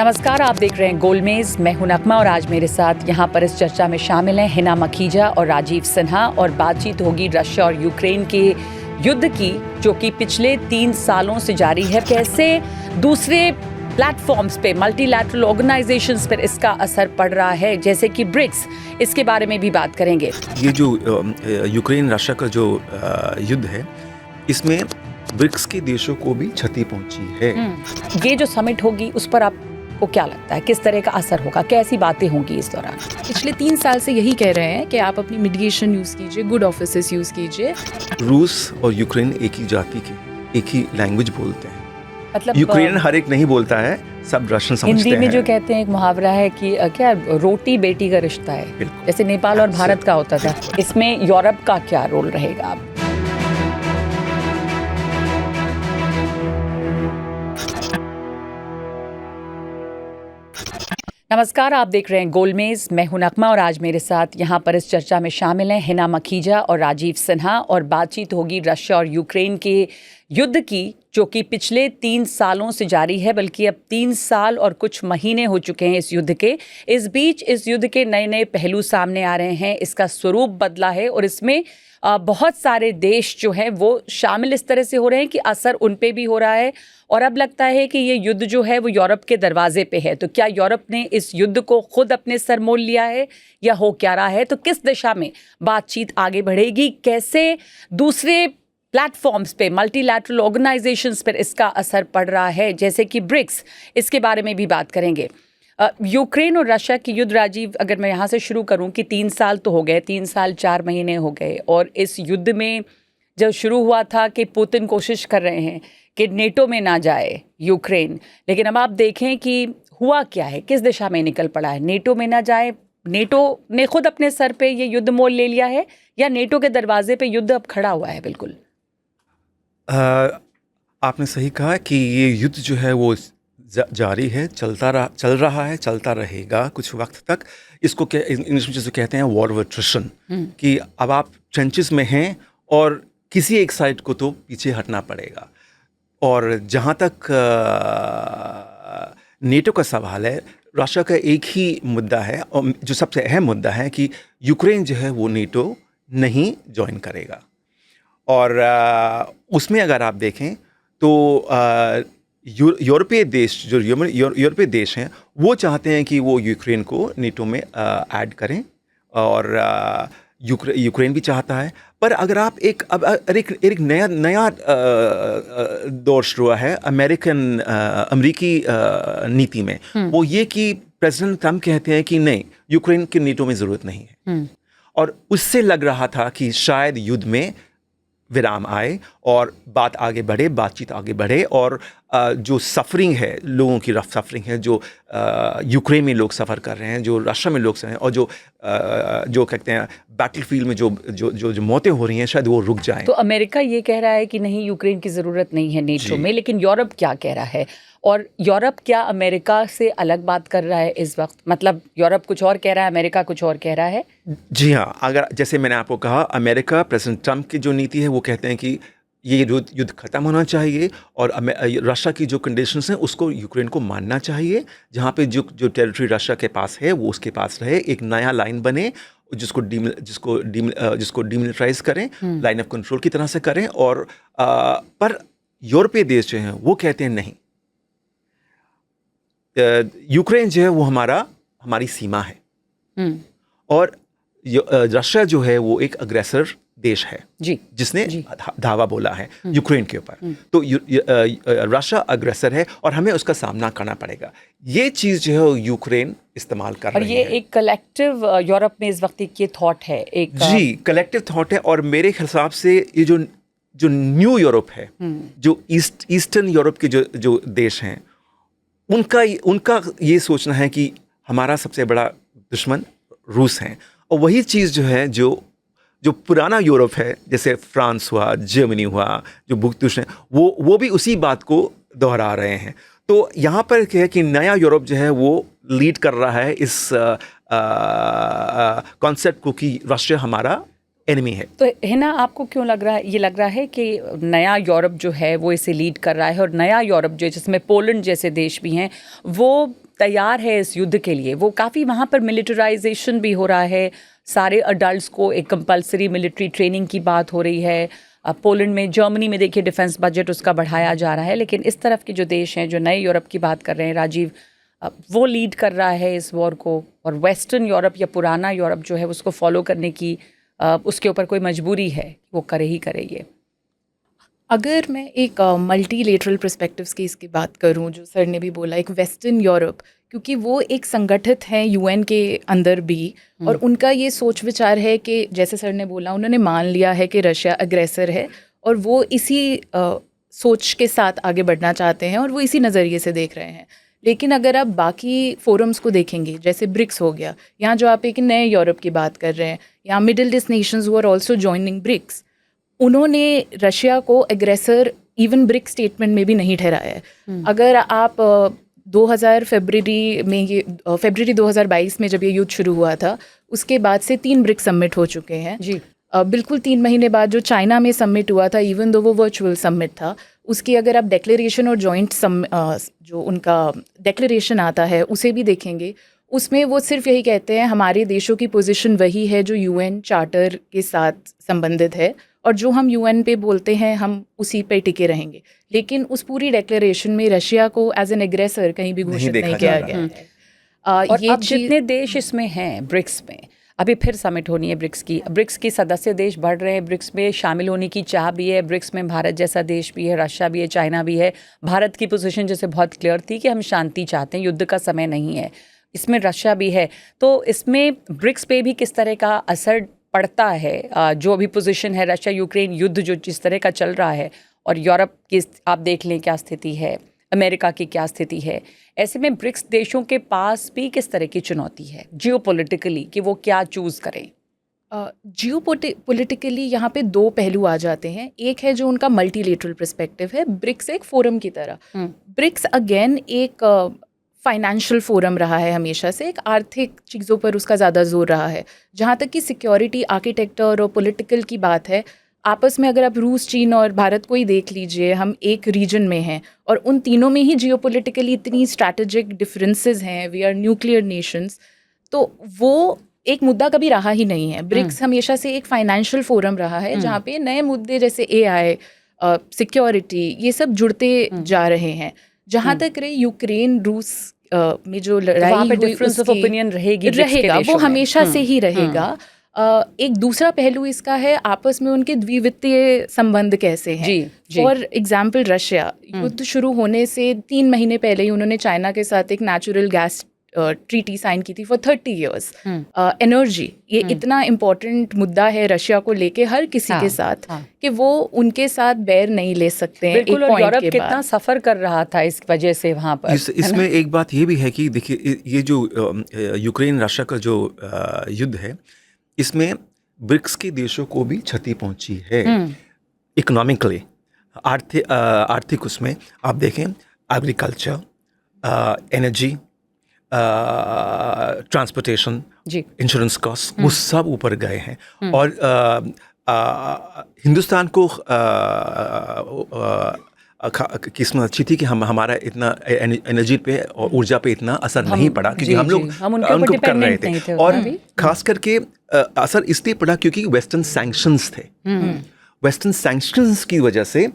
नमस्कार, आप देख रहे हैं गोलमेज। मैं हूं नगमा और आज मेरे साथ यहाँ पर इस चर्चा में शामिल हैं हिना मखीजा और राजीव सिन्हा और बातचीत होगी रशिया और यूक्रेन के युद्ध की, जो कि पिछले 3 सालों से जारी है। कैसे दूसरे प्लेटफॉर्म्स पे, मल्टीलैटरल ऑर्गेनाइजेशंस पर इसका असर पड़ रहा है, जैसे कि ब्रिक्स, इसके बारे में भी बात करेंगे। ये जो यूक्रेन रशिया का जो युद्ध है, इसमें ब्रिक्स के देशों को भी क्षति पहुंची है। ये जो समिट होगी उस पर आपको क्या लगता है, किस तरह का असर होगा, कैसी बातें होंगी इस दौरान? पिछले 3 साल से यही कह रहे हैं कि आप अपनी मीडिएशन यूज़ कीजिए, गुड ऑफिसेस यूज़ कीजिए। रूस और यूक्रेन एक ही जाति के, एक ही लैंग्वेज बोलते हैं। मतलब यूक्रेन हर एक नहीं बोलता है, सब रशियन समझते हैं। हिंदी में जो कहते हैं एक मुहावरा है कि क्या रोटी बेटी का रिश्ता है, जैसे नेपाल और भारत का होता था। इसमें यूरोप का क्या रोल रहेगा? नमस्कार, आप देख रहे हैं गोलमेज। मैं हूं नगमा और आज मेरे साथ यहाँ पर इस चर्चा में शामिल हैं हिना मखीजा और राजीव सिन्हा और बातचीत होगी रशिया और यूक्रेन के युद्ध की, जो कि पिछले 3 सालों से जारी है, बल्कि अब 3 साल और कुछ महीने हो चुके हैं इस युद्ध के। इस बीच इस युद्ध के नए नए पहलू सामने आ रहे हैं, इसका स्वरूप बदला है और इसमें बहुत सारे देश जो हैं वो शामिल इस तरह से हो रहे हैं कि असर उन पे भी हो रहा है और अब लगता है कि ये युद्ध जो है वो यूरोप के दरवाजे पे है। तो क्या यूरोप ने इस युद्ध को खुद अपने सर मोल लिया है या हो क्या रहा है? तो किस दिशा में बातचीत आगे बढ़ेगी, कैसे दूसरे प्लेटफॉर्म्स पे, मल्टीलैटरल ऑर्गेनाइजेशंस पर इसका असर पड़ रहा है, जैसे कि ब्रिक्स, इसके बारे में भी बात करेंगे। यूक्रेन और रशिया की युद्ध, राजीव, अगर मैं यहाँ से शुरू करूँ कि 3 साल तो हो गए, 3 साल 4 महीने हो गए और इस युद्ध में जब शुरू हुआ था कि पुतिन कोशिश कर रहे हैं कि नेटो में ना जाए यूक्रेन, लेकिन अब आप देखें कि हुआ क्या है, किस दिशा में निकल पड़ा है। नेटो में ना जाए, नेटो ने खुद अपने सर पे ये युद्ध मोल ले लिया है या नेटो के दरवाजे पे युद्ध अब खड़ा हुआ है? बिल्कुल आपने सही कहा कि ये युद्ध जो है वो जारी है, चल रहा है, चलता रहेगा कुछ वक्त तक। इसको इंग्लिश में जिसे कहते हैं वॉर ऑफ एट्रिशन, कि अब आप ट्रेंचेस में हैं और किसी एक साइड को तो पीछे हटना पड़ेगा। और जहाँ तक नेटो का सवाल है, रशिया का एक ही मुद्दा है और जो सबसे अहम मुद्दा है कि यूक्रेन जो है वो नेटो नहीं ज्वाइन करेगा। और उसमें अगर आप देखें तो यूरोपीय देश, जो यूरोपीय देश हैं, वो चाहते हैं कि वो यूक्रेन को नेटो में ऐड करें और यूक्रेन भी चाहता है। पर अगर आप एक नया दौर शुरू हुआ है अमेरिकी नीति में, वो ये कि प्रेसिडेंट ट्रम्प कहते हैं कि नहीं, यूक्रेन की नेटो में ज़रूरत नहीं है। और उससे लग रहा था कि शायद युद्ध में विराम आए और बात आगे बढ़े, बातचीत आगे बढ़े और जो सफरिंग है, लोगों की रफ सफरिंग है, जो यूक्रेन में लोग सफ़र कर रहे हैं, जो रशिया में लोग सफ़र हैं और जो कहते हैं बैटलफील्ड में जो मौतें हो रही हैं, शायद वो रुक जाएं। तो अमेरिका ये कह रहा है कि नहीं, यूक्रेन की ज़रूरत नहीं है नेटो में, लेकिन यूरोप क्या कह रहा है? और यूरोप क्या अमेरिका से अलग बात कर रहा है इस वक्त? मतलब यूरोप कुछ और कह रहा है, अमेरिका कुछ और कह रहा है? जी हाँ, अगर जैसे मैंने आपको कहा, अमेरिका, प्रेसिडेंट ट्रम्प की जो नीति है वो कहते हैं कि ये युद्ध खत्म होना चाहिए और रशिया की जो कंडीशंस हैं उसको यूक्रेन को मानना चाहिए। जहाँ पे जो टेरिटरी रशिया के पास है वो उसके पास रहे, एक नया लाइन बने जिसको डीमिलिटराइज करें, लाइन ऑफ कंट्रोल की तरह से करें। और पर यूरोपीय देश जो हैं वो कहते हैं नहीं, यूक्रेन जो है वो हमारी सीमा है और रशिया जो है वो एक अग्रेसर देश है जिसने धावा बोला है यूक्रेन के ऊपर। तो रशिया अग्रेसर है और हमें उसका सामना करना पड़ेगा। ये चीज़ जो है यूक्रेन इस्तेमाल कर रही है। और ये एक कलेक्टिव यूरोप में इस वक्त ये थॉट है, एक जी कलेक्टिव थॉट है। और मेरे हिसाब से ये जो न्यू यूरोप है, जो ईस्टर्न यूरोप के जो देश हैं, उनका ये सोचना है कि हमारा सबसे बड़ा दुश्मन रूस है। और वही चीज़ जो है जो पुराना यूरोप है, जैसे फ्रांस हुआ, जर्मनी हुआ, जो दुश्मन, वो भी उसी बात को दोहरा रहे हैं। तो यहाँ पर क्या है कि नया यूरोप जो है वो लीड कर रहा है इस कॉन्सेप्ट को कि रशिया हमारा एनिमी है। तो हिना, आपको क्यों लग रहा है, ये लग रहा है कि नया यूरोप जो है वो इसे लीड कर रहा है, और नया यूरोप जो है जिसमें पोलैंड जैसे देश भी हैं वो तैयार है इस युद्ध के लिए? वो काफ़ी वहाँ पर मिलिटराइजेशन भी हो रहा है, सारे अडल्ट्स को एक कंपलसरी मिलिट्री ट्रेनिंग की बात हो रही है। पोलैंड में, जर्मनी में देखिए डिफेंस बजट उसका बढ़ाया जा रहा है, लेकिन इस तरफ के जो देश हैं जो नए यूरोप की बात कर रहे हैं, राजीव, वो लीड कर रहा है इस वॉर को, और वेस्टर्न यूरोप या पुराना यूरोप जो है उसको फॉलो करने की उसके ऊपर कोई मजबूरी है, वो करे ही करे ये। अगर मैं एक मल्टीलेटरल पर्सपेक्टिव्स की इसकी बात करूं, जो सर ने भी बोला, एक वेस्टर्न यूरोप, क्योंकि वो एक संगठित हैं यूएन के अंदर भी, और उनका ये सोच विचार है कि जैसे सर ने बोला, उन्होंने मान लिया है कि रशिया अग्रेसर है और वो इसी सोच के साथ आगे बढ़ना चाहते हैं और वो इसी नज़रिए से देख रहे हैं। लेकिन अगर आप बाकी फोरम्स को देखेंगे, जैसे ब्रिक्स हो गया, यहाँ जो आप एक नए यूरोप की बात कर रहे हैं, यहाँ middle east nations who are also joining BRICS, उन्होंने रशिया को एग्रेसर इवन ब्रिक स्टेटमेंट में भी नहीं ठहराया है। अगर आप फरवरी 2022 में जब ये युद्ध शुरू हुआ था, उसके बाद से 3 ब्रिक्स समिट हो चुके हैं जी। बिल्कुल 3 महीने बाद जो चाइना में समिट हुआ था, इवन दो वो वर्चुअल समिट था, उसकी अगर आप डेक्लेरेशन और जॉइंट जो उनका डेक्लेरेशन आता है उसे भी देखेंगे, उसमें वो सिर्फ यही कहते हैं हमारे देशों की पोजीशन वही है जो यूएन चार्टर के साथ संबंधित है, और जो हम यूएन पे बोलते हैं हम उसी पे टिके रहेंगे। लेकिन उस पूरी डेक्लेरेशन में रशिया को एज एन एग्रेसर कहीं भी घोषित नहीं किया गया है। और अब जितने देश इसमें हैं ब्रिक्स में, अभी फिर समिट होनी है ब्रिक्स की सदस्य देश बढ़ रहे हैं, ब्रिक्स में शामिल होने की चाह भी है। ब्रिक्स में भारत जैसा देश भी है, रशिया भी है, चाइना भी है। भारत की पोजीशन जैसे बहुत क्लियर थी कि हम शांति चाहते हैं, युद्ध का समय नहीं है, इसमें रशिया भी है। तो इसमें ब्रिक्स पे भी किस तरह का असर पड़ता है? जो अभी पोजीशन है, रशिया यूक्रेन युद्ध जो जिस तरह का चल रहा है, और यूरोप की आप देख लें क्या स्थिति है, अमेरिका की क्या स्थिति है, ऐसे में ब्रिक्स देशों के पास भी किस तरह की चुनौती है जियोपॉलिटिकली कि वो क्या चूज़ करें? जियोपॉलिटिकली यहाँ पे 2 पहलू आ जाते हैं। एक है जो उनका मल्टीलेटरल पर्सपेक्टिव है, ब्रिक्स एक फोरम की तरह। ब्रिक्स अगेन एक फाइनेंशियल फोरम रहा है हमेशा से, एक आर्थिक चीज़ों पर उसका ज़्यादा जोर रहा है। जहाँ तक कि सिक्योरिटी, आर्किटेक्चर और पॉलिटिकल की बात है, आपस में अगर आप रूस, चीन और भारत को ही देख लीजिए, हम एक रीजन में हैं, और उन तीनों में ही जियोपॉलिटिकली इतनी स्ट्रैटेजिक डिफरेंसेस हैं, वी आर न्यूक्लियर नेशंस, तो वो एक मुद्दा कभी रहा ही नहीं है। ब्रिक्स हमेशा से एक फाइनेंशियल फोरम रहा है, जहाँ पे नए मुद्दे जैसे AI, सिक्योरिटी, ये सब जुड़ते जा रहे हैं। जहाँ तक रही यूक्रेन रूस में जो लड़ाई हुई, डिफरेंस ऑफ ओपिनियन रहेगा, वो हमेशा से ही रहेगा। एक दूसरा पहलू इसका है आपस में उनके द्विवित्तीय संबंध कैसे हैं। फॉर एग्जाम्पल रशिया, युद्ध शुरू होने से 3 महीने पहले ही उन्होंने चाइना के साथ एक नेचुरल गैस ट्रीटी साइन की थी फॉर 30 इयर्स। एनर्जी, ये इतना इम्पोर्टेंट मुद्दा है रशिया को लेके हर किसी के साथ, कि वो उनके साथ बैर नहीं ले सकते हैं। बिल्कुल, और यूरोप कितना सफ़र कर रहा था इस वजह से वहाँ पर। इसमें एक बात ये भी है कि देखिए, ये जो यूक्रेन रशिया का जो युद्ध है, इसमें ब्रिक्स के देशों को भी क्षति पहुंची है इकोनॉमिकली, आर्थिक। उसमें आप देखें agriculture, energy, transportation, insurance cost, वो सब ऊपर गए हैं। और हिंदुस्तान को किस्मत अच्छी थी कि हमारा इतना एनर्जी पे और ऊर्जा पे इतना असर नहीं पड़ा, क्योंकि हम लोग उनको कर रहे थे। और खास करके असर इसलिए पड़ा क्योंकि वेस्टर्न सैंक्शंस थे। वेस्टर्न सैंक्शंस की वजह से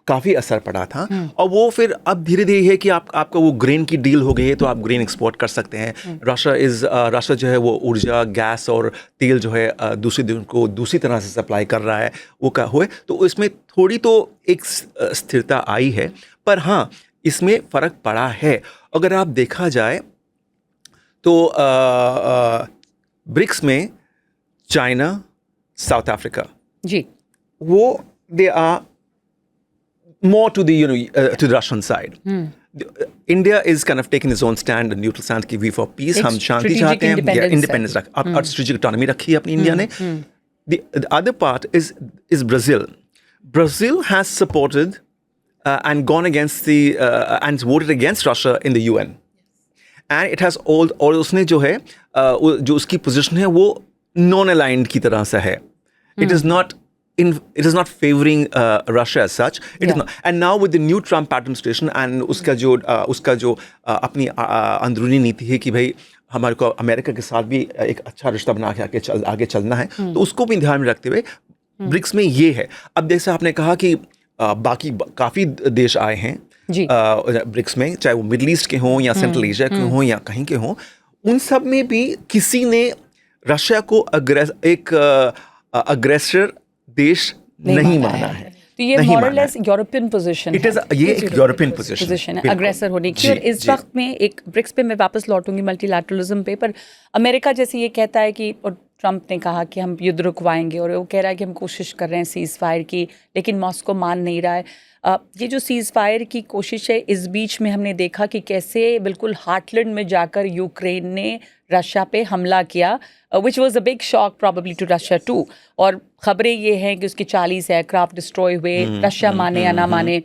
काफ़ी असर पड़ा था। और वो फिर अब धीरे धीरे है कि आपका वो ग्रेन की डील हो गई है, तो आप ग्रेन एक्सपोर्ट कर सकते हैं। रशिया जो है वो ऊर्जा, गैस और तेल जो है दूसरे देश को दूसरी तरह से सप्लाई कर रहा है, वो का हुए, तो इसमें थोड़ी तो एक स्थिरता आई है। पर हाँ, इसमें फ़र्क पड़ा है। अगर आप देखा जाए तो ब्रिक्स में चाइना, साउथ अफ्रीका, वो they are more to the to the Russian side. India is kind of taking its own stand, a neutral stand कि we for peace, हम शांति चाहते हैं, independence रख, और strategic autonomy रखी है अपनी इंडिया ने। The other part is Brazil. Brazil has supported and gone against the and voted against Russia in the UN. And it has all, और उसने जो है जो उसकी पोजीशन है वो नॉन अलाइंड की तरह से है, It is not it is not favoring Russia as such. It is not. And now with the new Trump administration and उसका जो अपनी अंदरूनी नीति है कि भाई हमारे को अमेरिका के साथ भी एक अच्छा रिश्ता बना के आगे चलना है, तो उसको भी ध्यान में रखते हुए ब्रिक्स में ये है. अब जैसे आपने कहा कि बाकी काफ़ी देश आए हैं ब्रिक्स में, चाहे वो मिडल ईस्ट के हों या सेंट्रल एशिया के हों या कहीं के हों, उन सब में भी किसी ने रशिया को एक अग्रेसर देश नहीं माना है. तो ये मॉरलेस यूरोपियन पोजीशन है. ये एक यूरोपियन पोजीशन है अग्रेसर होने की. और इस वक्त में एक ब्रिक्स पे मैं वापस लौटूंगी मल्टीलैटरलिज्म पे, पर अमेरिका जैसे ये कहता है कि, और ट्रंप ने कहा कि हम युद्ध रुकवाएंगे, और वो कह रहा है कि हम कोशिश कर रहे हैं सीज़ फायर की, लेकिन मॉस्को मान नहीं रहा है. ये जो सीज़ फायर की कोशिश है, इस बीच में हमने देखा कि कैसे बिल्कुल हार्टलैंड में जाकर यूक्रेन ने रशिया पे हमला किया, which was a big shock probably to Russia too. और ख़बरें ये हैं कि उसके 40 एयरक्राफ्ट डिस्ट्रॉय हुए, रशिया माने या ना माने.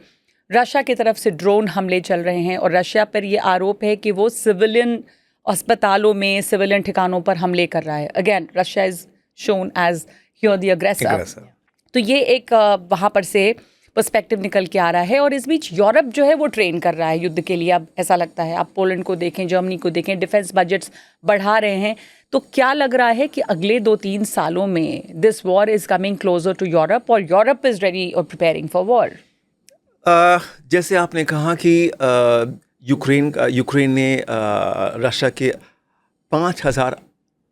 रशिया की तरफ से ड्रोन हमले चल रहे हैं, और रशिया पर ये आरोप है कि वो सिविलियन अस्पतालों में, सिविलियन ठिकानों पर हमले कर रहा है. Again Russia is shown as here the aggressor. तो ये एक वहाँ पर से पर्सपेक्टिव निकल के आ रहा है. और इस बीच यूरोप जो है वो ट्रेन कर रहा है युद्ध के लिए. अब ऐसा लगता है, आप पोलैंड को देखें, जर्मनी को देखें, डिफेंस बजट्स बढ़ा रहे हैं. तो क्या लग रहा है कि अगले 2-3 सालों में this war is coming closer to Europe, और यूरोप इज रेडी और प्रिपेयरिंग फॉर वॉर? जैसे आपने कहा कि यूक्रेन ने रशिया के 5,000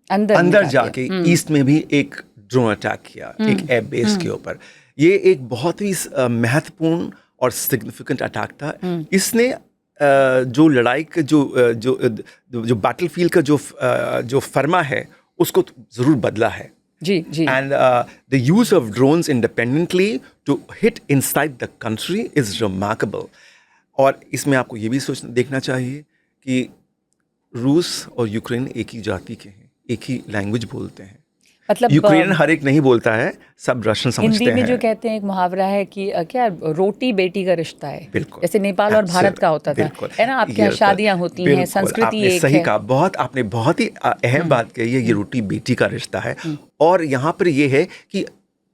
अंदर जाके ईस्ट में भी एक ड्रोन अटैक किया, एक एयर बेस के ऊपर. ये एक बहुत ही महत्वपूर्ण और सिग्निफिकेंट अटैक था. इसने जो लड़ाई का जो बैटलफील्ड का जो फर्मा है उसको ज़रूर बदला है. जी. And the use of drones independently to hit inside the country is remarkable. और इसमें आपको ये भी देखना चाहिए कि रूस और यूक्रेन एक ही जाति के हैं, एक ही लैंग्वेज बोलते हैं. मतलब यूक्रेन हर एक नहीं बोलता है, सब रशियन समझते हैं. हिंदी में जो कहते हैं एक मुहावरा है कि क्या रोटी बेटी का रिश्ता है. बिल्कुल. जैसे नेपाल और भारत का होता था, है ना. आपके यहाँ शादियाँ होती हैं, संस्कृति एक है. सही कहा. आपने बहुत ही अहम बात कही है, ये रोटी बेटी का रिश्ता है. और यहाँ पर ये है कि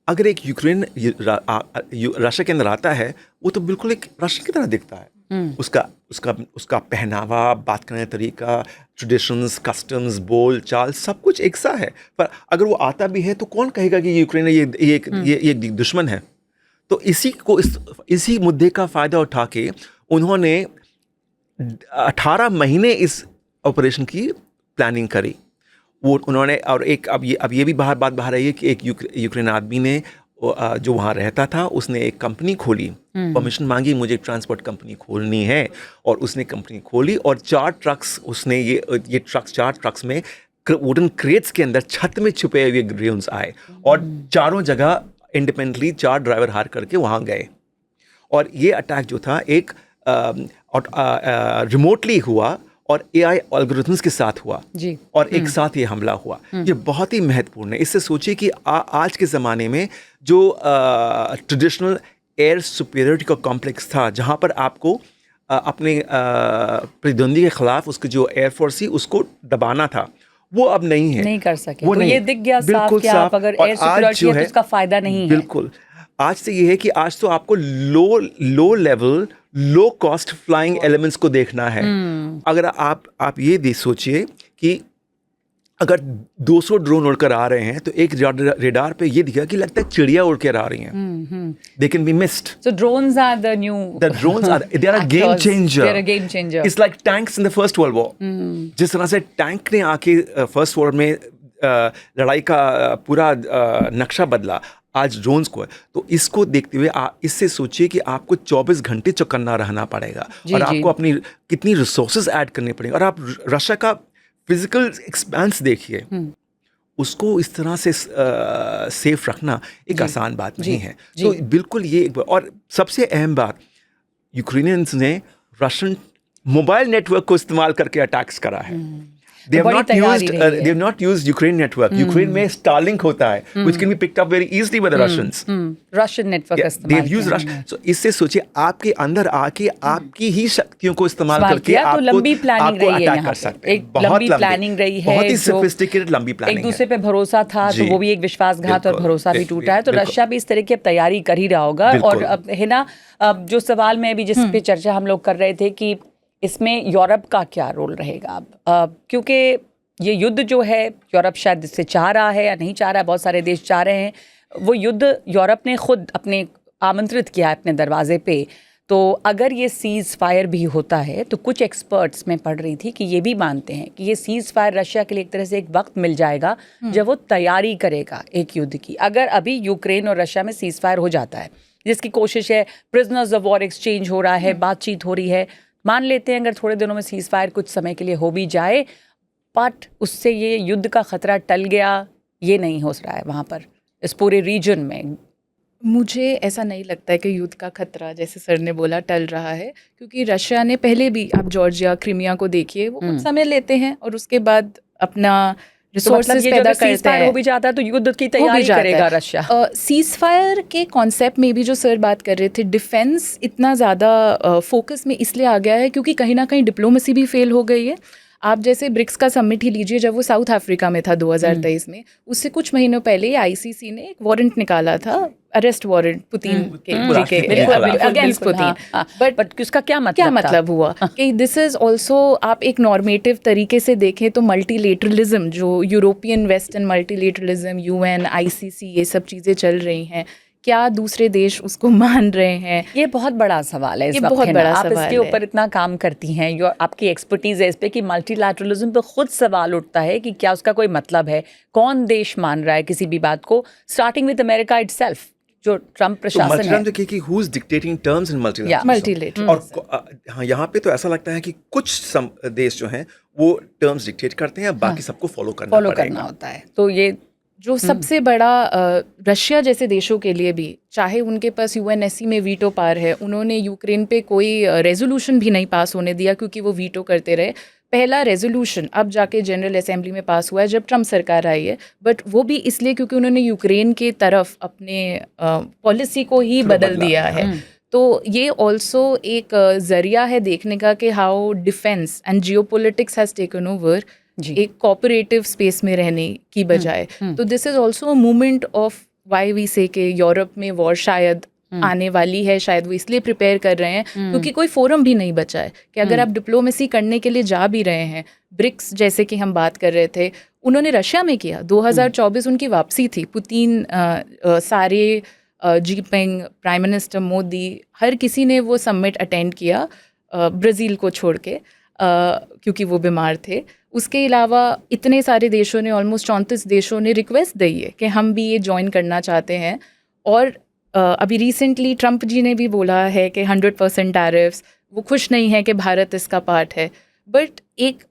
अगर एक यूक्रेन रशिया के अंदर आता है, वो तो बिल्कुल एक रशियन की तरह दिखता है. उसका पहनावा, बात करने का तरीका, ट्रेडिशंस, कस्टम्स, बोल चाल, सब कुछ एक सा है. पर अगर वो आता भी है तो कौन कहेगा कि यूक्रेन ये दुश्मन है? तो इसी मुद्दे का फ़ायदा उठा के उन्होंने 18 महीने इस ऑपरेशन की प्लानिंग करी. उन्होंने, और अब ये भी बात बाहर आई है कि एक यूक्रेन आदमी ने जो वहाँ रहता था, उसने एक कंपनी खोली, परमिशन मांगी, मुझे ट्रांसपोर्ट कंपनी खोलनी है, और उसने कंपनी खोली. और 4 ट्रक्स उसने ये 4 ट्रक्स में वुडन क्रेट्स के अंदर छत में छुपे हुए ड्रोन्स आए, और चारों जगह इंडिपेंडेंटली 4 ड्राइवर हायर करके वहाँ गए. और ये अटैक जो था एक रिमोटली हुआ और AI एल्गोरिथम्स के साथ हुआ जी. और एक साथ ये हमला हुआ. ये बहुत ही महत्वपूर्ण है. इससे सोचिए कि आज के ज़माने में जो ट्रेडिशनल एयर सुपीरियरिटी का कॉम्प्लेक्स था, जहाँ पर आपको अपने प्रतिद्वंदी के खिलाफ उसकी जो एयरफोर्स थी उसको दबाना था, वो अब नहीं है. नहीं कर सके. वो तो ये दिख गया साफ कि आप अगर एयर सुपीरियरिटी है तो उसका फ़ायदा नहीं है. बिल्कुल. आज से ये है कि आज तो आपको low level, low cost flying elements को देखना है. अगर आप ये सोचिए कि अगर 200 ड्रोन उड़कर आ रहे हैं तो एक रेडार पे ये दिखा कि लगता है चिड़िया उड़कर आ रही हैं. They can be missed. So drones are the drones are they are a game changer. They're a game changer. It's like tanks in the First World War. जिस तरह से टैंक ने आके फर्स्ट वॉर में लड़ाई का पूरा नक्शा बदला, आज ड्रोन्स को है. तो इसको देखते हुए इससे सोचिए कि आपको 24 घंटे चौकन्ना रहना पड़ेगा, और आपको अपनी कितनी रिसोर्सेज ऐड करने पड़ेंगे. और आप रशिया का फिजिकल एक्सपेंस देखिए, उसको इस तरह से सेफ रखना एक आसान बात नहीं है. तो बिल्कुल ये और सबसे अहम बात, यूक्रेनियंस ने रशियन मोबाइल नेटवर्क को इस्तेमाल करके अटैक्स करा है. They have बड़ी not तैयारी used रही है। they have not used Ukraine network. Ukraine में Starlink होता है, which can be picked up very easily by the Russians. Russian network Yeah, they have used Russian. So इससे सोचिए आपके अंदर आके आपकी ही शक्तियों को इस्तेमाल करके किया, तो आपको लंबी प्लानिंग आपको रही है अटैक यहाँ कर पे। सकते हैं। एक लंबी प्लानिंग रही है, बहुत ही जो sophisticated लंबी एक प्लानिंग दूसरे है। पे भरोसा था, तो जी। वो भी एक विश्वासघात और बिल्कुल, भरोसा भी टूटा है। तो बिल्कुल। रशिया भी इस तरह की अब तैयारी कर ही रहा होगा। और बिल्कुल। अब है ना, अब जो सवाल में अभी जिस पे चर्चा हम लोग कर रहे थे कि इसमें यूरोप का क्या रोल रहेगा अब, क्योंकि ये युद्ध जो है यूरोप शायद इससे चाह रहा है या नहीं चाह रहा है, बहुत सारे देश चाह रहे हैं। वो युद्ध यूरोप ने खुद अपने आमंत्रित किया है अपने दरवाजे पे। तो अगर ये सीज़ फायर भी होता है तो कुछ एक्सपर्ट्स मैं पढ़ रही थी कि ये भी मानते हैं कि ये सीज़ फायर रशिया के लिए एक तरह से एक वक्त मिल जाएगा जब वो तैयारी करेगा एक युद्ध की। अगर अभी यूक्रेन और रशिया में सीज़ फायर हो जाता है, जिसकी कोशिश है, प्रिजनर्स ऑफ वॉर एक्सचेंज हो रहा है, बातचीत हो रही है, मान लेते हैं अगर थोड़े दिनों में सीज़ फायर कुछ समय के लिए हो भी जाए, बट उससे ये युद्ध का खतरा टल गया, ये नहीं हो रहा है वहाँ पर इस पूरे रीजन में। मुझे ऐसा नहीं लगता है कि युद्ध का खतरा, जैसे सर ने बोला, टल रहा है, क्योंकि रशिया ने पहले भी, आप जॉर्जिया, क्रीमिया को देखिए, वो कुछ समय लेते हैं और उसके बाद अपना रिसोर्सेज पैदा करते हैं। हो भी जाता है तो युद्ध की तैयारी करेगा रशिया। सीज फायर के कॉन्सेप्ट में भी जो सर बात कर रहे थे, डिफेंस इतना ज़्यादा फोकस में इसलिए आ गया है क्योंकि कहीं ना कहीं डिप्लोमेसी भी फेल हो गई है। आप जैसे ब्रिक्स का समिट ही लीजिए, जब वो साउथ अफ्रीका में था 2023 में, उससे कुछ महीनों पहले आईसीसी ने एक वारंट निकाला था, अरेस्ट वारंट पुतिन के अगेंस्ट पुतिन। बट उसका क्या मतलब हुआ कि दिस इज ऑल्सो, आप एक नॉर्मेटिव तरीके से देखें तो मल्टीलेटरलिज्म, जो European western multilateralism, UN, ICC, ये सब चीज़ें चल रही हैं, क्या दूसरे देश उसको मान रहे हैं? ये बहुत बड़ा सवाल है। ये बहुत बड़ा आप सवाल इसके है। ऊपर इतना काम करती हैं, आपकी एक्सपर्टीज है इस पे कि मल्टीलैटरलिज्म पे खुद सवाल उठता है कि क्या उसका कोई मतलब है, कौन देश मान रहा है किसी भी बात को, स्टार्टिंग विद अमेरिका इटसेल्फ, जो ट्रम्प प्रशासन है। कि who is dictating terms in multilateralism? और हाँ, यहाँ पे तो ऐसा लगता है कि कुछ देश जो हैं वो टर्म्स डिक्टेट करते हैं, बाकी सबको फॉलो करना होता है। तो ये जो सबसे बड़ा रशिया जैसे देशों के लिए भी, चाहे उनके पास यूएनएससी में वीटो पावर है, उन्होंने यूक्रेन पे कोई रेजोल्यूशन भी नहीं पास होने दिया क्योंकि वो वीटो करते रहे। पहला रेजोल्यूशन अब जाके जनरल असेंबली में पास हुआ है जब ट्रम्प सरकार आई है, बट वो भी इसलिए क्योंकि उन्होंने यूक्रेन के तरफ अपने पॉलिसी को ही बदल दिया है। तो ये ऑल्सो एक जरिया है देखने का कि how defence and geopolitics has taken over एक कोऑपरेटिव स्पेस में रहने की बजाय। तो this is also a movement of why we say के यूरोप में वॉर शायद आने वाली है, शायद वो इसलिए प्रिपेयर कर रहे हैं क्योंकि कोई फोरम भी नहीं बचा है कि अगर आप डिप्लोमेसी करने के लिए जा भी रहे हैं। ब्रिक्स जैसे कि हम बात कर रहे थे, उन्होंने रशिया में किया, 2024 उनकी वापसी थी, पुतिन, सारे जीपिंग, प्राइम मिनिस्टर मोदी, हर किसी ने वो समिट अटेंड किया, ब्राज़ील को छोड़ के, क्योंकि वो बीमार थे। उसके अलावा इतने सारे देशों ने, ऑलमोस्ट 34 देशों ने रिक्वेस्ट दी है कि हम भी ये ज्वाइन करना चाहते हैं। और अभी रिसेंटली ट्रम्प जी ने भी बोला है कि 100% टैरिफ्स, वो खुश नहीं है कि भारत इसका पार्ट है। बट एक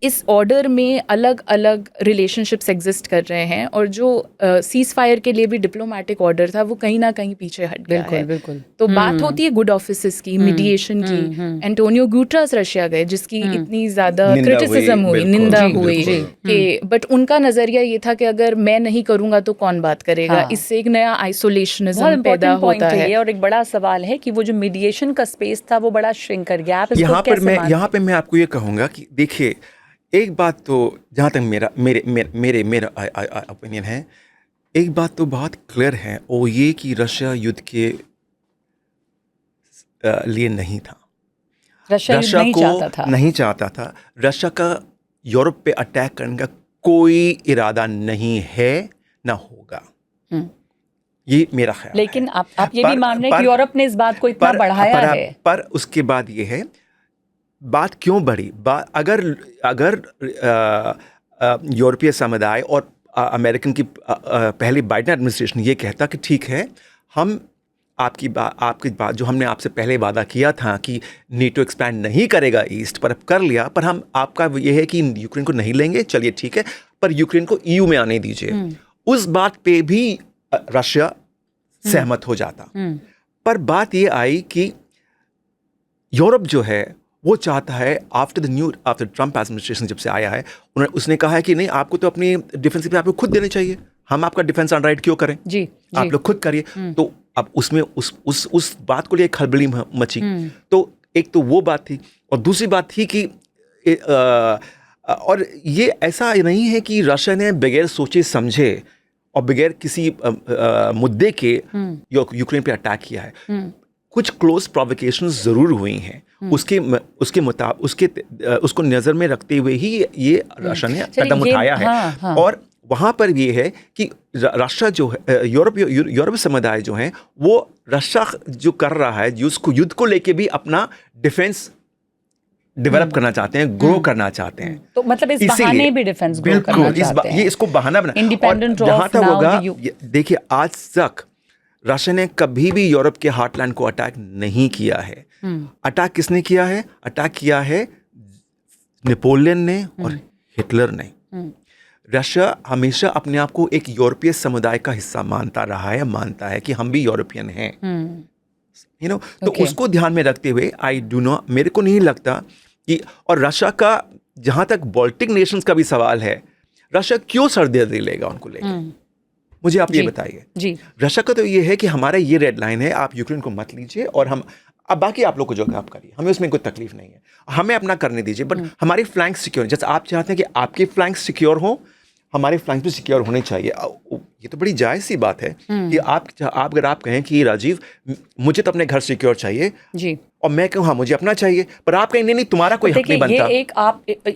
इस ऑर्डर में अलग अलग रिलेशनशिप्स एग्जिस्ट कर रहे हैं, और जो सीज फायर के लिए भी डिप्लोमेटिक ऑर्डर था वो कहीं ना कहीं पीछे हट गया है। बिल्कुल। तो बात होती है गुड ऑफिसेस की, मीडिएशन की। एंटोनियो गुटेरेस रशिया गए, जिसकी इतनी ज़्यादा क्रिटिसिज्म हुई, निंदा हुई कि, बट उनका नज़रिया ये था कि अगर मैं नहीं करूँगा तो कौन बात करेगा। इससे एक नया आइसोलेशनिज्म पैदा होता है। और एक बड़ा सवाल है कि वो जो मीडिएशन का स्पेस था वो बड़ा श्रिंक कर गया। आप यहाँ पे मैं आपको ये कहूँगा कि देखिए, एक बात तो जहाँ तक मेरा ओपिनियन है, एक बात तो बहुत क्लियर है, वो ये कि रशिया युद्ध के लिए नहीं था। रशिया नहीं चाहता था। रशिया का यूरोप पे अटैक करने का कोई इरादा नहीं है, ना होगा। ये मेरा ख्याल है। लेकिन आप ये भी मान रहे हैं कि यूरोप ने इस बात को इतना बढ़ाया है। पर उसके बाद ये है, बात क्यों बढ़ी? अगर यूरोपीय समुदाय और अमेरिकन की पहले बाइडेन एडमिनिस्ट्रेशन ये कहता कि ठीक है, हम आपकी बात जो हमने आपसे पहले वादा किया था कि नेटो एक्सपैंड नहीं करेगा ईस्ट, पर अब कर लिया, पर हम आपका ये है कि यूक्रेन को नहीं लेंगे, चलिए ठीक है, पर यूक्रेन को ईयू में आने दीजिए। उस बात पे भी रशिया सहमत हो जाता। पर बात ये आई कि यूरोप जो है वो चाहता है आफ्टर ट्रम्प एडमिनिस्ट्रेशन जब से आया है, उसने कहा है कि नहीं, आपको तो अपनी डिफेंस पे आपको खुद देने चाहिए, हम आपका डिफेंस अंडरराइट क्यों करें, जी आप लोग खुद करिए। तो अब उसमें उस बात को लिए खलबली मची। तो एक तो वो बात थी, और दूसरी बात थी कि और ये ऐसा नहीं है कि रशिया ने बगैर सोचे समझे और बगैर किसी मुद्दे के यूक्रेन पे अटैक किया है। कुछ क्लोज प्रोवोकेशंस जरूर हुई हैं, उसके मुताबिक उसको नज़र में रखते हुए ही ये रशिया ने कदम उठाया है। हाँ। और वहाँ पर ये है कि रशिया जो है, यूरोपीय समुदाय जो है, वो रशिया जो कर रहा है, उसको युद्ध को लेके भी अपना डिफेंस डेवलप करना चाहते हैं, ग्रो करना चाहते हैं। तो मतलब इस बहाने भी डिफेंस ग्रो करना चाहते हैं। ये इसको बहाना बना, इंडिपेंडेंट जहां तक होगा, देखिए आज तक रशिया ने कभी भी यूरोप के हार्टलैंड को अटैक नहीं किया है। अटैक किसने किया है? अटैक किया है नेपोलियन ने और हिटलर ने। रशिया हमेशा अपने आप को एक यूरोपीय समुदाय का हिस्सा मानता है कि हम भी यूरोपियन हैं, तो उसको ध्यान में रखते हुए मेरे को नहीं लगता कि, और रशिया का जहां तक बाल्टिक नेशंस का भी सवाल है, रशिया क्यों सरदर्दी लेगा उनको लेकर? मुझे आप ये बताइए। जी, रशिया का तो ये है कि हमारा ये रेड लाइन है, आप यूक्रेन को मत लीजिए, और हम अब बाकी आप लोग को जो आप करिए, हमें उसमें कोई तकलीफ नहीं है, हमें अपना करने दीजिए, बट हमारी फ्लैंक सिक्योर, जैसे आप चाहते हैं कि आपके फ्लैंक सिक्योर हो, हमारे फ्लैंक भी सिक्योर होने चाहिए। ये तो बड़ी जायज़ सी बात है कि अगर आप कहें कि राजीव, मुझे तो अपने घर सिक्योर चाहिए जी, और मैं कहूँ हाँ मुझे अपना चाहिए, पर आप कहें नहीं तुम्हारा कोई हक नहीं बनता।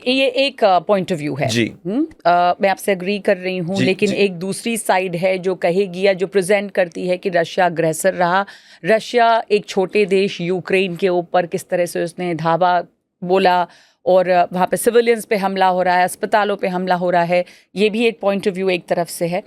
ये एक पॉइंट ऑफ व्यू है जी। मैं आपसे एग्री कर रही हूँ, लेकिन एक दूसरी साइड है जो कहेगी या जो प्रेजेंट करती है कि रशिया अग्रेसर रहा। रशिया एक छोटे देश यूक्रेन के ऊपर किस तरह से उसने धावा बोला, और वहाँ पे सिविलियंस पे हमला हो रहा है, अस्पतालों पे हमला हो रहा है, ये भी एक पॉइंट ऑफ व्यू एक तरफ से है।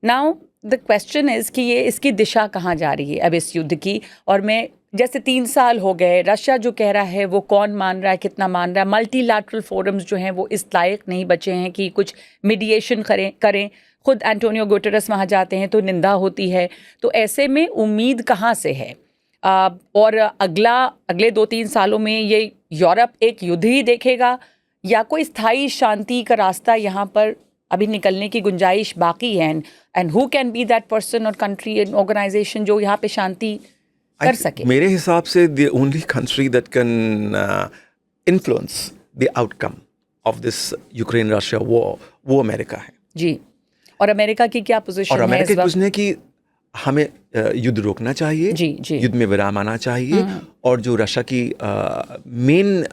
नाउ द क्वेश्चन इज़ कि ये इसकी दिशा कहाँ जा रही है अब इस युद्ध की। और मैं जैसे 3 साल हो गए, रशिया जो कह रहा है वो कौन मान रहा है, कितना मान रहा है? मल्टीलैटरल फोरम्स जो हैं वो इस लायक नहीं बचे हैं कि कुछ मीडिएशन करें। खुद एंटोनियो गुटेरेस वहाँ जाते हैं तो निंदा होती है। तो ऐसे में उम्मीद कहाँ से है? और अगले 2-3 सालों में ये यूरोप एक युद्ध ही देखेगा या कोई स्थायी शांति का रास्ता यहाँ पर अभी निकलने की गुंजाइश बाकी है? And who can be that person और कंट्री एंड ऑर्गेनाइजेशन जो यहाँ पे शांति कर सके? मेरे हिसाब से the only country that can influence the outcome of this Ukraine Russia war वो अमेरिका है। जी, और अमेरिका की क्या पोजीशन है? और अमेरिका की पोजीशन है कि हमें युद्ध रोकना चाहिए, जी। युद्ध में विराम आना चाहिए, और जो रशिया की मेन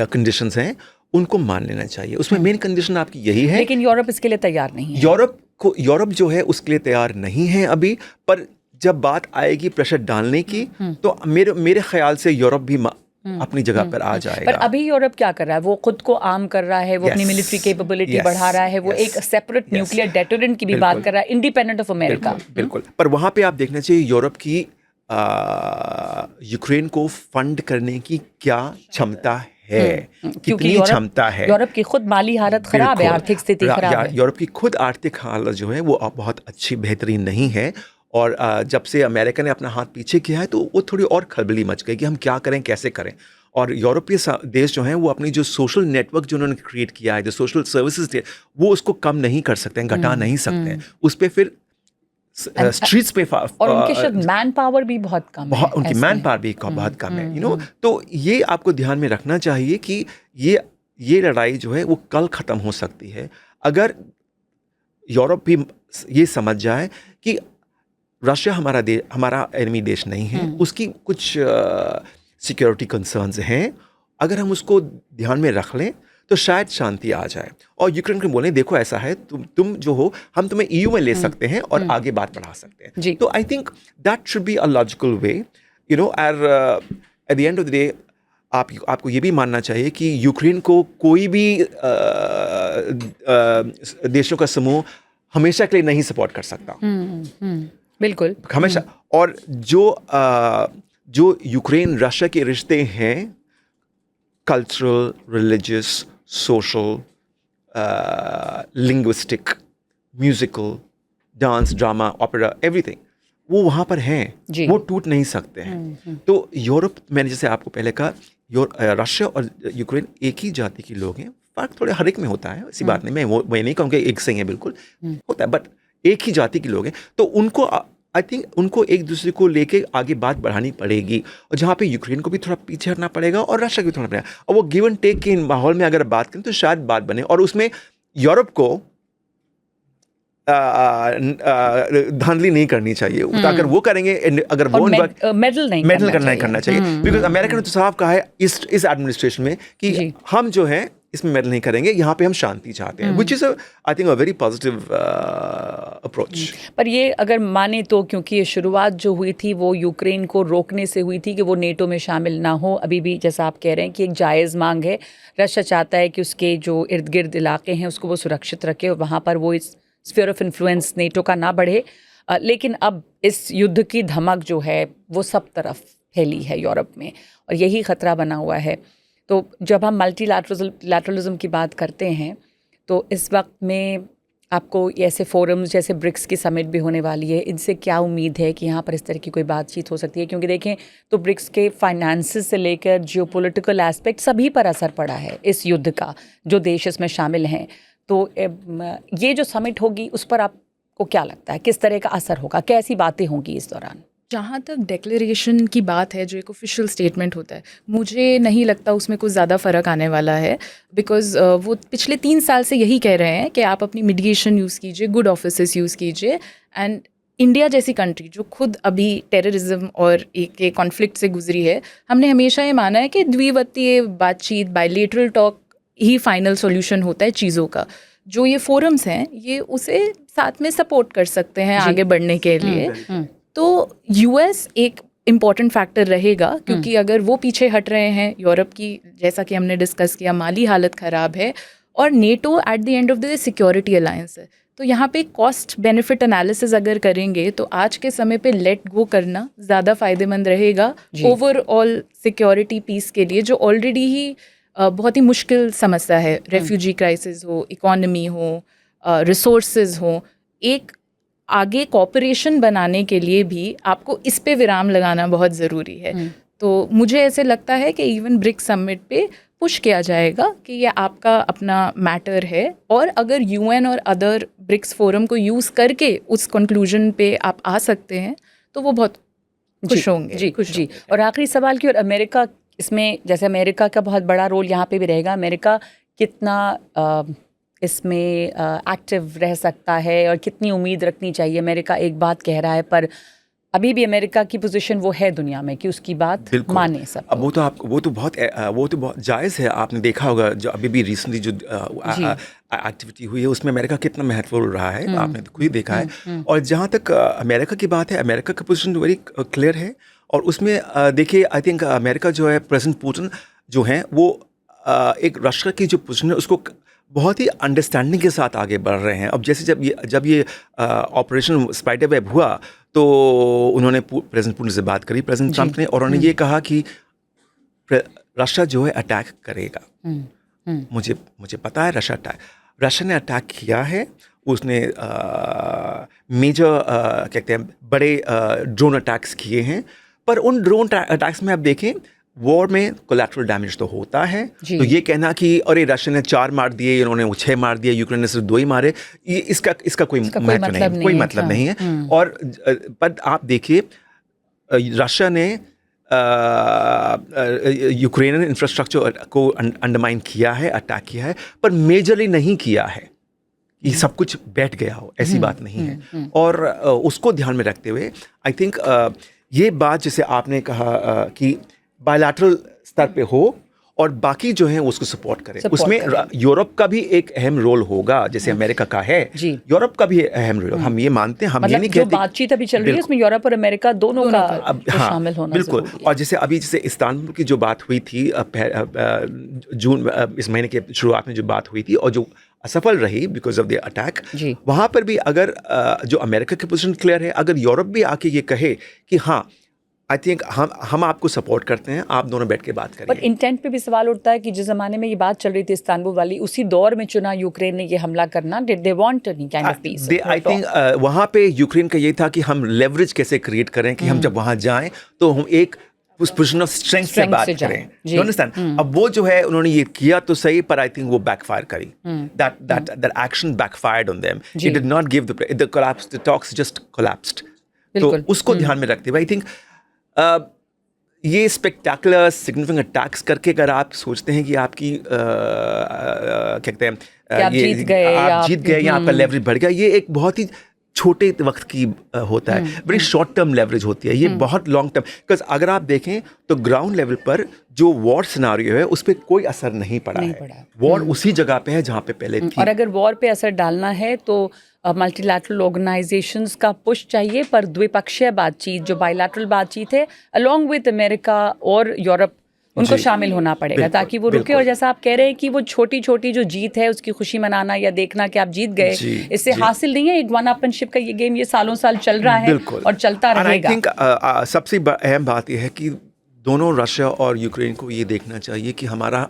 कंडीशंस हैं उनको मान लेना चाहिए। उसमें मेन कंडीशन आपकी यही है। लेकिन यूरोप इसके लिए तैयार नहीं है। यूरोप जो है उसके लिए तैयार नहीं है अभी, पर जब बात आएगी प्रेशर डालने की तो मेरे ख्याल से यूरोप भी अपनी जगह पर आ जाएगा। पर अभी यूरोप क्या कर रहा है? वो खुद को आर्म कर रहा है, वो अपनी मिलिट्री कैपेबिलिटी बढ़ा रहा है, वो एक सेपरेट न्यूक्लियर डेटरेंट की भी बात कर रहा है, इंडिपेंडेंट ऑफ अमेरिका। बिल्कुल। पर वहाँ पे आप देखना चाहिए यूरोप की यूक्रेन को फंड करने की क्या क्षमता है, कितनी क्षमता है। यूरोप की खुद माली हालत खराब है, आर्थिक स्थिति खराब है। यूरोप की खुद आर्थिक हालत जो है वो बहुत अच्छी बेहतरीन नहीं है, और जब से अमेरिका ने अपना हाथ पीछे किया है तो वो थोड़ी और खलबली मच गई कि हम क्या करें, कैसे करें। और यूरोपीय देश जो हैं वो अपनी जो सोशल नेटवर्क जो उन्होंने क्रिएट किया है, जो सोशल सर्विसेज वो उसको कम नहीं कर सकते हैं, घटा नहीं सकते हैं। उस पर फिर स्ट्रीट्स पे और उनके शायद मैन पावर भी बहुत कम है, उनकी मैन पावर भी बहुत कम है, तो ये आपको ध्यान में रखना चाहिए कि ये लड़ाई जो है वो कल ख़त्म हो सकती है अगर यूरोप भी ये समझ जाए कि रशिया हमारा एनिमी देश नहीं है, उसकी कुछ सिक्योरिटी कंसर्न्स हैं, अगर हम उसको ध्यान में रख लें तो शायद शांति आ जाए। और यूक्रेन को बोलें देखो ऐसा है, तुम जो हो, हम तुम्हें EU में ले सकते हैं और आगे बात बढ़ा सकते हैं। तो I think that should be a logical way, at the end of the day आपको ये भी मानना चाहिए कि यूक्रेन को कोई भी देशों का समूह हमेशा के लिए नहीं सपोर्ट कर सकता। बिल्कुल, हमेशा। और जो यूक्रेन रशिया के रिश्ते हैं, cultural, religious, social, linguistic, musical, dance, drama, opera, everything, वो वहाँ पर हैं, जी। वो टूट नहीं सकते हैं। तो यूरोप, मैंने जैसे आपको पहले कहा, रशिया और यूक्रेन एक ही जाति के लोग हैं। फर्क थोड़े हर एक में होता है, ऐसी बात नहीं, मैं नहीं कहूँगा एक से ही है, बिल्कुल होता है, बट एक ही जाति के लोग हैं। तो उनको आई थिंक उनको एक दूसरे को लेके आगे बात बढ़ानी पड़ेगी, और जहाँ पे यूक्रेन को भी थोड़ा पीछे हटना पड़ेगा और रशिया को भी थोड़ा पड़ेगा, और वो गिव एंड टेक के माहौल में अगर बात करें तो शायद बात बने, और उसमें यूरोप को धांधली नहीं करनी चाहिए। तो अगर वो करेंगे, अगर वो मेडल करना चाहिए, बिकॉज अमेरिका ने तो साफ कहा है इस एडमिनिस्ट्रेशन में कि हम जो है इसमें मेडल नहीं करेंगे, यहाँ पे हम शांति चाहते हैं, which is I think a very positive approach. पर ये अगर माने तो, क्योंकि ये शुरुआत जो हुई थी वो यूक्रेन को रोकने से हुई थी कि वो नेटो में शामिल ना हो, अभी भी जैसा आप कह रहे हैं कि एक जायज़ मांग है। रशिया चाहता है कि उसके जो इर्द गिर्द इलाके हैं उसको वो सुरक्षित रखे और वहाँ पर वो इस स्फीयर ऑफ इन्फ्लुएंस नेटो का ना बढ़े। लेकिन अब इस युद्ध की धमक जो है वो सब तरफ फैली है यूरोप में, और यही ख़तरा बना हुआ है। तो जब हम मल्टीलैटरलिज्म की बात करते हैं तो इस वक्त में आपको ऐसे फोरम्स जैसे ब्रिक्स की समिट भी होने वाली है, इनसे क्या उम्मीद है कि यहाँ पर इस तरह की कोई बातचीत हो सकती है? क्योंकि देखें तो ब्रिक्स के फाइनेंसेस से लेकर जियोपॉलिटिकल एस्पेक्ट सभी पर असर पड़ा है इस युद्ध का, जो देश इसमें शामिल हैं। तो ये जो समिट होगी उस पर आपको क्या लगता है, किस तरह का असर होगा, कैसी बातें होंगी इस दौरान? जहाँ तक डिक्लेरेशन की बात है, जो एक ऑफिशियल स्टेटमेंट होता है, मुझे नहीं लगता उसमें कुछ ज़्यादा फ़र्क आने वाला है, बिकॉज़ वो पिछले 3 साल से यही कह रहे हैं कि आप अपनी मीडिएशन यूज़ कीजिए, गुड ऑफिसेस यूज़ कीजिए। एंड इंडिया जैसी कंट्री जो खुद अभी टेररिज्म और एक कॉन्फ्लिक्ट से गुजरी है, हमने हमेशा ये माना है कि द्विपक्षीय बातचीत, बायलैटरल टॉक ही फाइनल सॉल्यूशन होता है चीज़ों का। जो ये फोरम्स हैं ये उसे साथ में सपोर्ट कर सकते हैं आगे बढ़ने के लिए। तो यूएस एक इम्पॉर्टेंट फैक्टर रहेगा, क्योंकि अगर वो पीछे हट रहे हैं, यूरोप की जैसा कि हमने डिस्कस किया माली हालत ख़राब है, और NATO at the end of the security alliance है, तो यहाँ पे कॉस्ट बेनिफिट एनालिसिस अगर करेंगे तो आज के समय पे लेट गो करना ज़्यादा फ़ायदेमंद रहेगा ओवरऑल सिक्योरिटी पीस के लिए, जो ऑलरेडी ही बहुत ही मुश्किल समस्या है। रेफ्यूजी क्राइसिस हो, इकोनॉमी हो, रिसोर्सेज हो, एक आगे कॉपरेशन बनाने के लिए भी आपको इस पे विराम लगाना बहुत ज़रूरी है। तो मुझे ऐसे लगता है कि इवन ब्रिक्स समिट पे पुश किया जाएगा कि ये आपका अपना मैटर है, और अगर यूएन और अदर ब्रिक्स फोरम को यूज़ करके उस कंक्लूजन पे आप आ सकते हैं तो वो बहुत खुश होंगे। जी। और आखिरी सवाल की, और अमेरिका इसमें, जैसे अमेरिका का बहुत बड़ा रोल यहाँ पे भी रहेगा, अमेरिका कितना इसमें एक्टिव रह सकता है और कितनी उम्मीद रखनी चाहिए? अमेरिका एक बात कह रहा है, पर अभी भी अमेरिका की पोजीशन वो है दुनिया में कि उसकी बात माने सब। अब वो तो बहुत जायज़ है। आपने देखा होगा जो अभी भी रिसेंटली जो एक्टिविटी हुई है उसमें अमेरिका कितना महत्वपूर्ण रहा है, आपने खुद ही देखा है। और जहाँ तक अमेरिका की बात है, अमेरिका का पोजीशन वेरी क्लियर है, और उसमें देखिए आई थिंक अमेरिका जो है, प्रेसिडेंट पुतिन जो हैं, वो एक रशिया की जो पोजीशन है उसको बहुत ही अंडरस्टैंडिंग के साथ आगे बढ़ रहे हैं। अब जैसे जब ये ऑपरेशन स्पाइडर वेब हुआ तो उन्होंने प्रेसिडेंट पुतिन से बात करी, प्रेसिडेंट ट्रंप ने, और उन्होंने ये कहा कि रशिया जो है अटैक करेगा। मुझे पता है रशिया ने अटैक किया है। उसने मेजर कहते हैं बड़े ड्रोन अटैक्स किए हैं, पर उन ड्रोन अटैक्स में आप देखें वॉर में कोलैटरल डैमेज तो होता है। तो ये कहना कि अरे रशिया ने 4 मार दिए, उन्होंने 6 मार दिए, यूक्रेन ने सिर्फ 2 ही मारे, ये इसका कोई मतलब नहीं है। और पर आप देखिए रशिया ने यूक्रेनियन इंफ्रास्ट्रक्चर को अंडरमाइन किया है, अटैक किया है, पर मेजरली नहीं किया है। ये सब कुछ बैठ गया हो, ऐसी बात नहीं है। और उसको ध्यान में रखते हुए आई थिंक ये बात जैसे आपने कहा कि बायलैटरल स्तर पे हो और बाकी जो है उसको सपोर्ट करें, उसमें यूरोप का भी एक अहम रोल होगा, जैसे अमेरिका का है, यूरोप का भी अहम रोल, हम ये मानते हैं। हम ये नहीं कहते, जो बातचीत अभी चल रही है उसमें यूरोप और अमेरिका दोनों का शामिल होना बिल्कुल। और जैसे इस्तांबुल की जो बात हुई थी जून इस महीने के शुरुआत में जो बात हुई थी और जो असफल रही बिकॉज ऑफ द अटैक, वहाँ पर भी अगर जो अमेरिका की पोजीशन क्लियर है, अगर यूरोप भी आके ये कहे कि हाँ आई थिंक हम आपको सपोर्ट करते हैं, आप दोनों बैठ के बात पर करिए। इंटेंट पे भी सवाल उठता है कि जिस ज़माने में ये बात चल रही थी इस्तांबुल वाली, उसी दौर में चुना यूक्रेन ने ये हमला करना। Did they want any kind of peace? I think वहाँ पे यूक्रेन का ये था कि हम लेवरेज कैसे क्रिएट करें कि हम जब वहाँ जाएं तो हम एक उस पोजीशन ऑफ स्ट्रेंथ से Strength बात से जाएं, करें। जी। You understand? अब वो जो है उन्होंने ये किया तो सही, पर आई थिंक वो बैकफायर करी। That action backfired on them. जी। It did not give the collapse, the talks just collapsed. तो बिल्कुल। उसको ध्यान में रखते हुए आई थिंक ये स्पेक्टाकुलर सिग्निफिकेंट अटैक्स करके अगर आप सोचते हैं कि आपकी क्या कहते हैं कि आप जीत गए या आप जीत गए या आपका लेवरेज बढ़ गया, ये एक बहुत ही छोटे वक्त की होता है, बड़ी शॉर्ट टर्म लेवरेज होती है, ये बहुत लॉन्ग टर्म। बिकॉज अगर आप देखें तो ग्राउंड लेवल पर जो वॉर सिनारियो है उस पर कोई असर नहीं पड़ा है। वॉर उसी जगह पे है जहाँ पे पहले थी। और अगर वॉर पे असर डालना है तो मल्टीलैटरल ऑर्गेनाइजेशंस का पुश चाहिए, पर द्विपक्षीय बातचीत जो बायलैटरल बातचीत है अलोंग विद अमेरिका और यूरोप, उनको शामिल होना पड़ेगा ताकि वो रुके। और जैसा आप कह रहे हैं कि वो छोटी छोटी जो जीत है उसकी खुशी मनाना या देखना कि आप जीत गए, इससे हासिल नहीं है एक वन अपनशिप का ये गेम। ये सालों साल चल रहा है और चलता रहेगा। आई थिंक सबसे अहम बात यह है कि दोनों रशिया और यूक्रेन को ये देखना चाहिए कि हमारा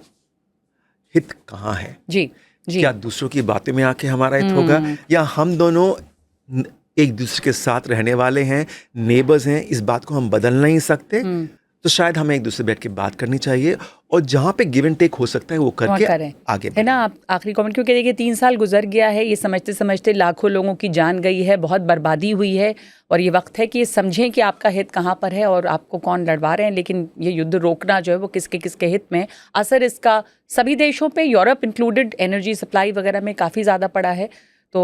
हित कहाँ है। जी जी। क्या दूसरों की बातों में आके हमारा हित होगा, या हम दोनों एक दूसरे के साथ रहने वाले हैं, नेबर्स हैं, इस बात को हम बदल नहीं सकते। तो शायद हमें एक दूसरे बैठ के बात करनी चाहिए और जहाँ पे गिव एंड टेक हो सकता है वो करके आगे है ना। आप आखिरी कमेंट, क्योंकि देखिए 3 साल गुजर गया है, ये समझते समझते लाखों लोगों की जान गई है, बहुत बर्बादी हुई है, और ये वक्त है कि ये समझें कि आपका हित कहाँ पर है और आपको कौन लड़वा रहे हैं। लेकिन ये युद्ध रोकना जो है वो किसके किसके हित में, असर इसका सभी देशों पे, यूरोप इंक्लूडेड, एनर्जी सप्लाई वगैरह में काफ़ी ज़्यादा पड़ा है। तो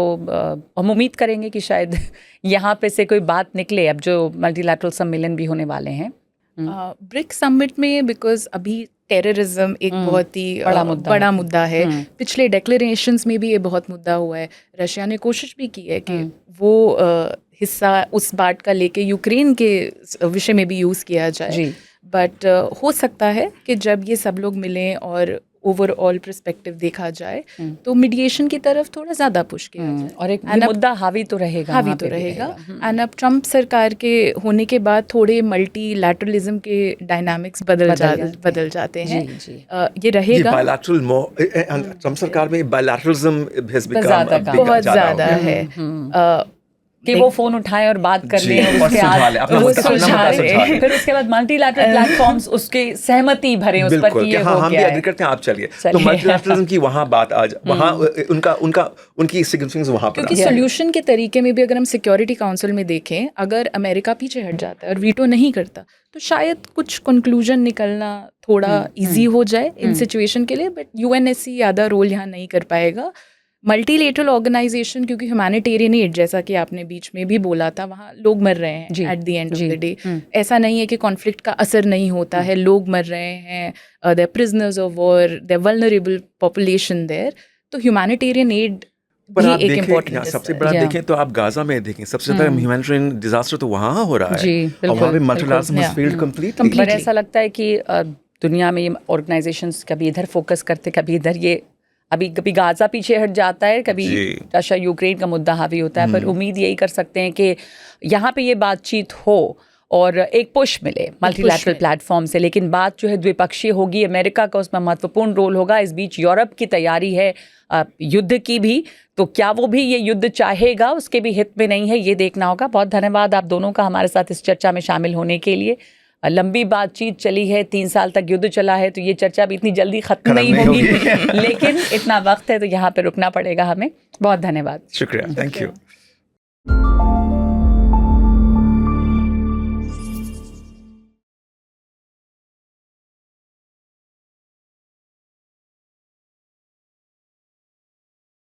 हम उम्मीद करेंगे कि शायद यहाँ पे से कोई बात निकले अब जो मल्टीलैटरल सम्मेलन भी होने वाले हैं। ब्रिक समिट में, बिकॉज अभी टेररिज्म एक बहुत ही बड़ा मुद्दा है। पिछले डिक्लेरेशंस में भी ये बहुत मुद्दा हुआ है। रशिया ने कोशिश भी की है कि वो हिस्सा उस बात का लेके यूक्रेन के विषय में भी यूज़ किया जाए, बट हो सकता है कि जब ये सब लोग मिलें और ओवरऑल पर्सपेक्टिव देखा जाए तो मीडिएशन की तरफ थोड़ा ज़्यादा पुश किया जाए। और एक मुद्दा हावी तो रहेगा। एंड अब ट्रम्प सरकार के होने के बाद थोड़े मल्टीलैटरलिज्म के डायनामिक्स बदल जाते हैं। ये रहेगा। ट्रम्प सरकार में बायलैटरलिज्म बहुत ज़्यादा है कि वो फोन उठाए और बात कर लें, फिर उसके बाद मल्टीलैटरल प्लेटफॉर्म्स उसके सहमति भरे उस पर कि ये हो हम भी एग्री करते हैं, आप चलिए। तो मल्टीलैटरलिज्म की वहाँ बात आज वहाँ उनकी सिग्निफिकेंस वहाँ पर, क्योंकि सॉल्यूशन के तरीके में भी अगर हम सिक्योरिटी काउंसिल में देखें, अगर अमेरिका पीछे हट जाता है और वीटो नहीं करता तो शायद कुछ कंक्लूजन निकलना थोड़ा इजी हो जाए इन सिचुएशन के लिए। बट यूएनएससी ज़्यादा रोल यहाँ नहीं कर पाएगा। मल्टीलेटरल ऑर्गेनाइजेशन, क्योंकि ह्यूमैनिटेरियन एड, जैसा कि आपने बीच में भी बोला था, वहाँ लोग मर रहे हैं at the end of the day. ऐसा नहीं है कि कॉन्फ्लिक्ट का असर नहीं होता है, लोग मर रहे हैं, they are prisoners of war, they are vulnerable population there. तो ह्यूमैनिटेरियन एड भी एक इम्पोर्टेंट, सबसे बड़ा देखें तो आप गाजा में देखें, सबसे ज़्यादा ह्यूमैनिटेरियन डिजास्टर तो वहाँ हो रहा है और वहाँ पे मल्टीलैटरलिज्म हैज फेल्ड कंप्लीटली। पर ऐसा लगता है कि दुनिया में ये ऑर्गेनाइजेशंस कभी इधर फोकस करते, कभी इधर, ये अभी कभी गाजा पीछे हट जाता है, कभी रशिया यूक्रेन का मुद्दा हावी होता है। पर उम्मीद यही कर सकते हैं कि यहाँ पे ये बातचीत हो और एक पुश मिले मल्टीलैटरल प्लेटफॉर्म से। लेकिन बात जो है द्विपक्षीय होगी, अमेरिका का उसमें महत्वपूर्ण रोल होगा। इस बीच यूरोप की तैयारी है युद्ध की भी, तो क्या वो भी ये युद्ध चाहेगा, उसके भी हित में नहीं है, ये देखना होगा। बहुत धन्यवाद आप दोनों का हमारे साथ इस चर्चा में शामिल होने के लिए। लंबी बातचीत चली है, 3 साल तक युद्ध चला है, तो ये चर्चा भी इतनी जल्दी खत्म नहीं होगी लेकिन इतना वक्त है तो यहाँ पे रुकना पड़ेगा हमें। बहुत धन्यवाद। शुक्रिया, थैंक यू।